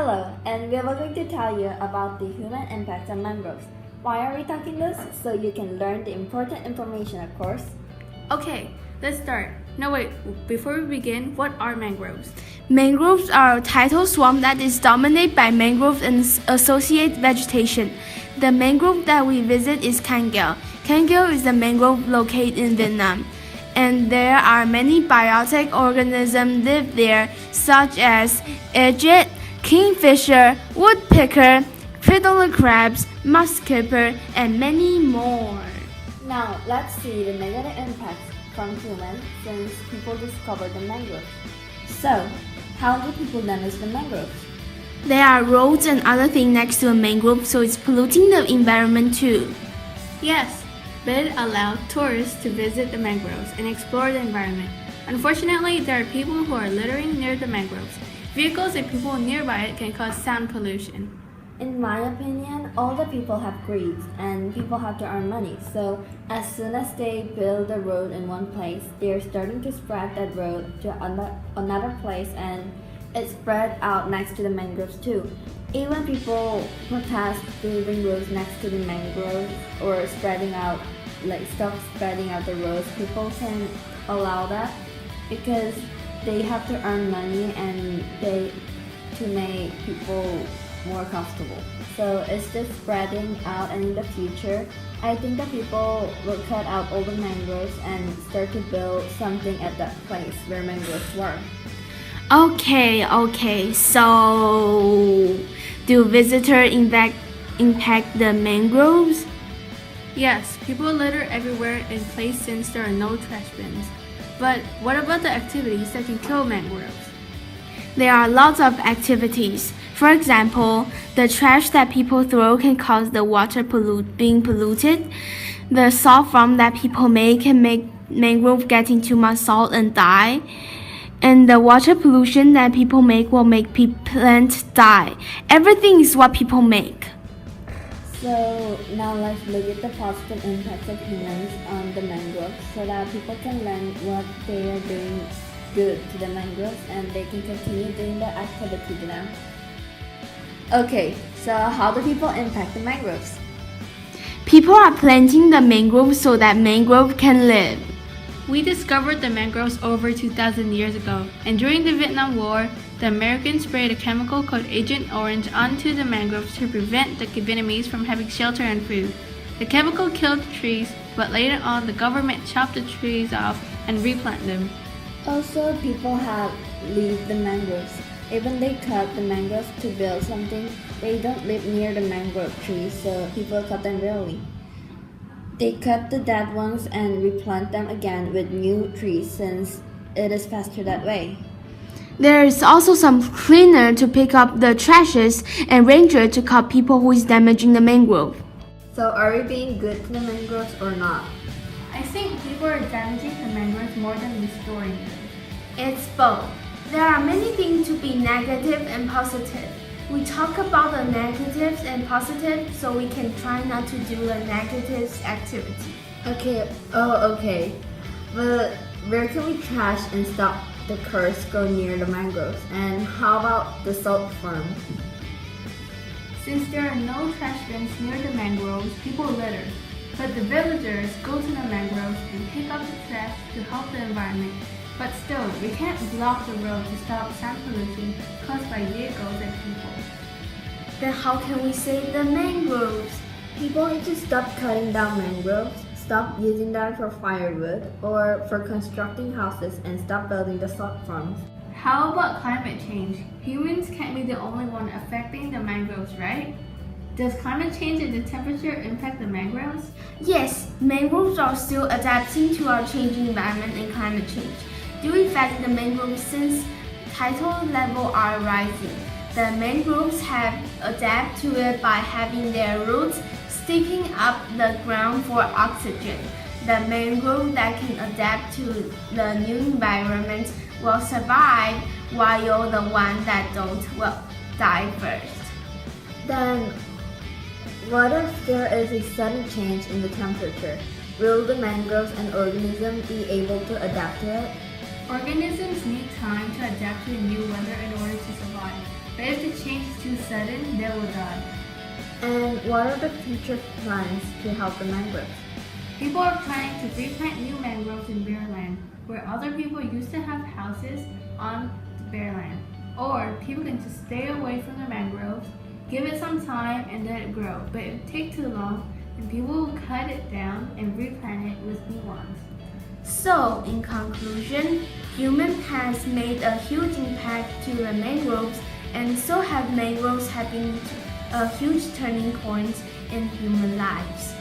Hello, and we are going to tell you about the human impact on mangroves. Why are we talking this? So you can learn the important information, of course. Okay, let's start. No wait, before we begin, what are mangroves? Mangroves are a tidal swamp that is dominated by mangroves and associated vegetation. The mangrove that we visit is Kangal. Kangal is a mangrove located in Vietnam, and there are many biotic organisms live there, such as agate, kingfisher, woodpecker, fiddler crabs, muskipper, and many more. Now, let's see the negative impacts from humans since people discovered the mangroves. So, how do people damage the mangroves? There are roads and other things next to a mangrove, so it's polluting the environment too. Yes, but it allows tourists to visit the mangroves and explore the environment. Unfortunately, there are people who are littering near the mangroves. Vehicles and people nearby it can cause sound pollution. In my opinion, all the people have greed and people have to earn money. So as soon as they build a road in one place, they're starting to spread that road to another place, and it spread out next to the mangroves too. Even people protest building roads next to the mangroves or stop spreading out the roads. People can allow that because they have to earn money and to make people more comfortable. So it's just spreading out, and in the future, I think that people will cut out all the mangroves and start to build something at that place where mangroves were. Okay, so do visitors impact the mangroves? Yes, people litter everywhere in place since there are no trash bins. But what about the activities that can kill mangroves? There are lots of activities. For example, the trash that people throw can cause the water being polluted. The salt from that people make can make mangrove getting too much salt and die. And the water pollution that people make will make plants die. Everything is what people make. So now let's look at the positive impacts of humans on the mangroves so that people can learn what they are doing good to the mangroves and they can continue doing the activity to them. Okay, so how do people impact the mangroves? People are planting the mangroves so that mangrove can live. We discovered the mangroves over 2,000 years ago, and during the Vietnam War, the Americans sprayed a chemical called Agent Orange onto the mangroves to prevent the Vietnamese from having shelter and food. The chemical killed the trees, but later on the government chopped the trees off and replanted them. Also, people have leave the mangroves. Even they cut the mangroves to build something, they don't live near the mangrove trees, so people cut them rarely. They cut the dead ones and replant them again with new trees since it is faster that way. There is also some cleaner to pick up the trashes and ranger to cut people who is damaging the mangrove. So are we being good to the mangroves or not? I think people are damaging the mangroves more than restoring them. It's both. There are many things to be negative and positive. We talk about the negatives and positives so we can try not to do the negatives activity. Okay. But where can we trash and stop the cars go near the mangroves? And how about the salt farm? Since there are no trash bins near the mangroves, people litter. But the villagers go to the mangroves and pick up the trash to help the environment. But still, we can't block the road to stop sound pollution caused by vehicles and people. Then how can we save the mangroves? People need to stop cutting down mangroves, stop using them for firewood or for constructing houses, and stop building the salt farms. How about climate change? Humans can't be the only one affecting the mangroves, right? Does climate change and the temperature impact the mangroves? Yes, mangroves are still adapting to our changing environment and climate change. Due effect the mangroves since tidal level are rising. The mangroves have adapted to it by having their roots sticking up the ground for oxygen. The mangrove that can adapt to the new environment will survive, while the ones that don't will die first. Then, what if there is a sudden change in the temperature? Will the mangroves and organisms be able to adapt to it? Organisms need time to adapt to the new weather in order to survive. But if the change is too sudden, they will die. And what are the future plans to help the mangroves? People are planning to replant new mangroves in bare land, where other people used to have houses on the bare land. Or people can just stay away from the mangroves, give it some time and let it grow. But if it takes too long, then people will cut it down and replant it with new ones. So, in conclusion, human has made a huge impact to the mangroves, and so have mangroves having a huge turning point in human lives.